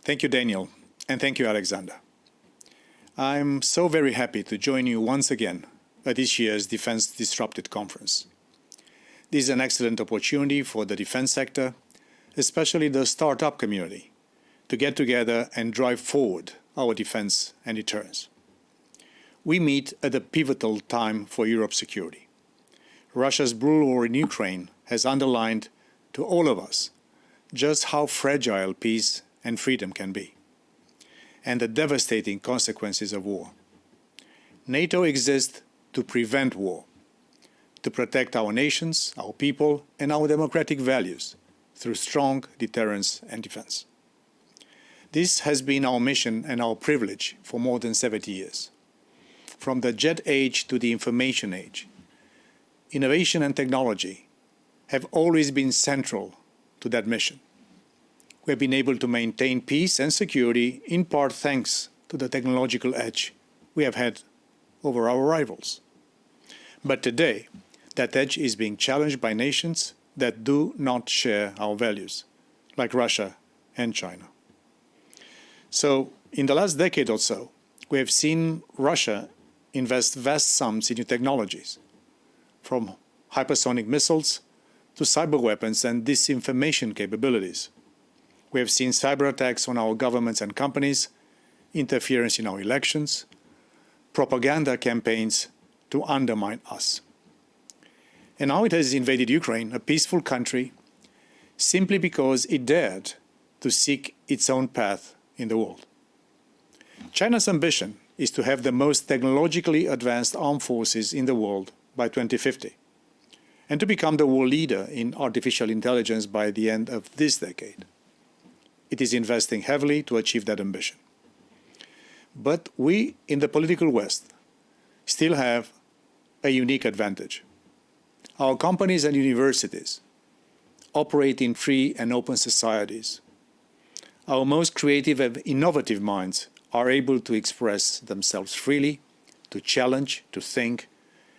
Thank you, Daniel, and thank you, Alexander. I'm so very happy to join you once again at this year's Defense Disrupted conference. This is an excellent opportunity for the defense sector, especially the startup community, to get together and drive forward our defense and deterrence. We meet at a pivotal time for Europe's security. Russia's brutal war in Ukraine has underlined to all of us just how fragile peace and freedom can be, and the devastating consequences of war. NATO exists to prevent war, to protect our nations, our people, and our democratic values through strong deterrence and defense. This has been our mission and our privilege for more than 70 years. From the jet age to the information age, innovation and technology have always been central to that mission. We have been able to maintain peace and security in part thanks to the technological edge we have had over our rivals. But today, that edge is being challenged by nations that do not share our values, like Russia and China. So, in the last decade or so, we have seen Russia invest vast sums in new technologies, from hypersonic missiles to cyber weapons and disinformation capabilities. We have seen cyber attacks on our governments and companies, interference in our elections, propaganda campaigns to undermine us. And now it has invaded Ukraine, a peaceful country, simply because it dared to seek its own path in the world. China's ambition is to have the most technologically advanced armed forces in the world by 2050, and to become the world leader in artificial intelligence by the end of this decade. It is investing heavily to achieve that ambition. But we in the political West still have a unique advantage. Our companies and universities operate in free and open societies. Our most creative and innovative minds are able to express themselves freely, to challenge, to think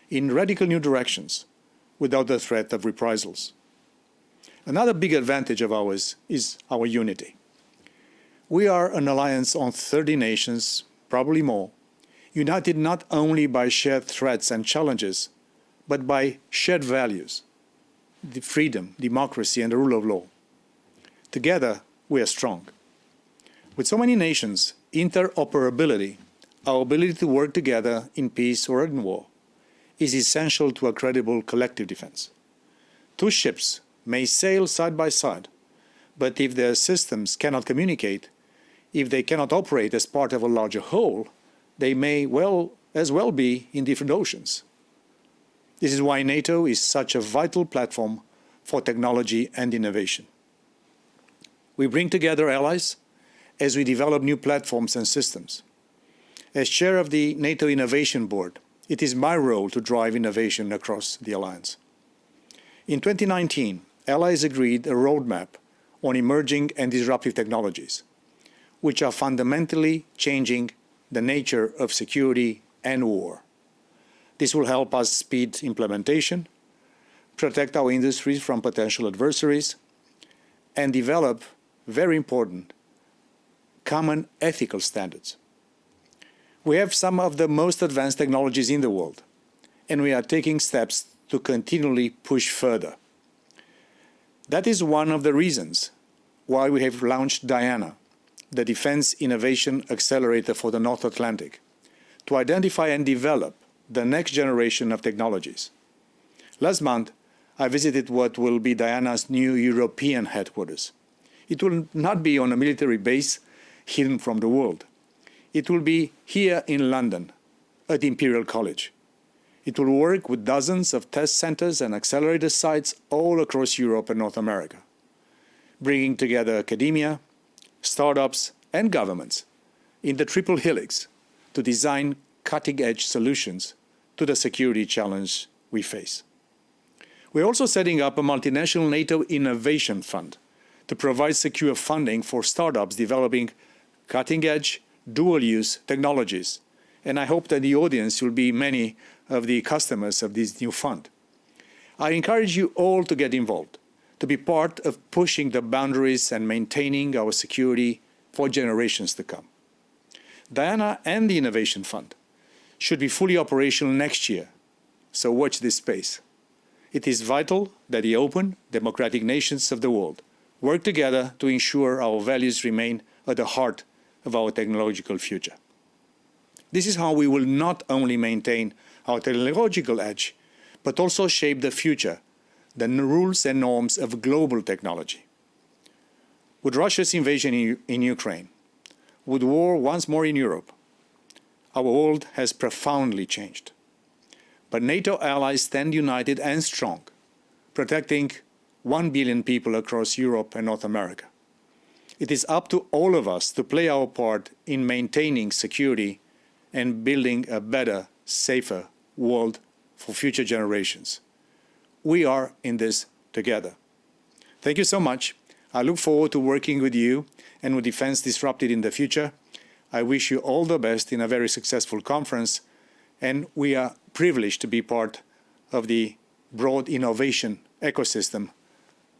in radical new directions without the threat of reprisals. Another big advantage of ours is our unity. We are an alliance on 30 nations, probably more, united not only by shared threats and challenges, but by shared values, the freedom, democracy, and the rule of law. Together, we are strong. With so many nations, interoperability, our ability to work together in peace or in war, is essential to a credible collective defense. Two ships may sail side by side, but if their systems cannot communicate, if they cannot operate as part of a larger whole, they may as well be in different oceans. This is why NATO is such a vital platform for technology and innovation. We bring together allies as we develop new platforms and systems. As chair of the NATO Innovation Board, it is my role to drive innovation across the alliance. In 2019, allies agreed a roadmap on emerging and disruptive technologies, which are fundamentally changing the nature of security and war. This will help us speed implementation, protect our industries from potential adversaries, and develop, very important, common ethical standards. We have some of the most advanced technologies in the world, and we are taking steps to continually push further. That is one of the reasons why we have launched Diana, the Defense Innovation Accelerator for the North Atlantic, to identify and develop the next generation of technologies. Last month, I visited what will be Diana's new European headquarters. It will not be on a military base hidden from the world. It will be here in London, at Imperial College. It will work with dozens of test centers and accelerator sites all across Europe and North America, bringing together academia, startups, and governments in the triple helix to design cutting-edge solutions to the security challenge we face. We're also setting up a multinational NATO Innovation Fund to provide secure funding for startups developing cutting-edge, dual-use technologies, and I hope that the audience will be many of the customers of this new fund. I encourage you all to get involved, to be part of pushing the boundaries and maintaining our security for generations to come. Diana and the Innovation Fund should be fully operational next year, so watch this space. It is vital that the open, democratic nations of the world work together to ensure our values remain at the heart of our technological future. This is how we will not only maintain our technological edge, but also shape the future, the rules and norms of global technology. With Russia's invasion in Ukraine, with war once more in Europe, our world has profoundly changed. But NATO allies stand united and strong, protecting 1 billion people across Europe and North America. It is up to all of us to play our part in maintaining security and building a better, safer world for future generations. We are in this together. Thank you so much. I look forward to working with you and with Defense Disrupted in the future. I wish you all the best in a very successful conference, and we are privileged to be part of the broad innovation ecosystem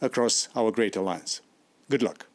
across our great alliance. Good luck.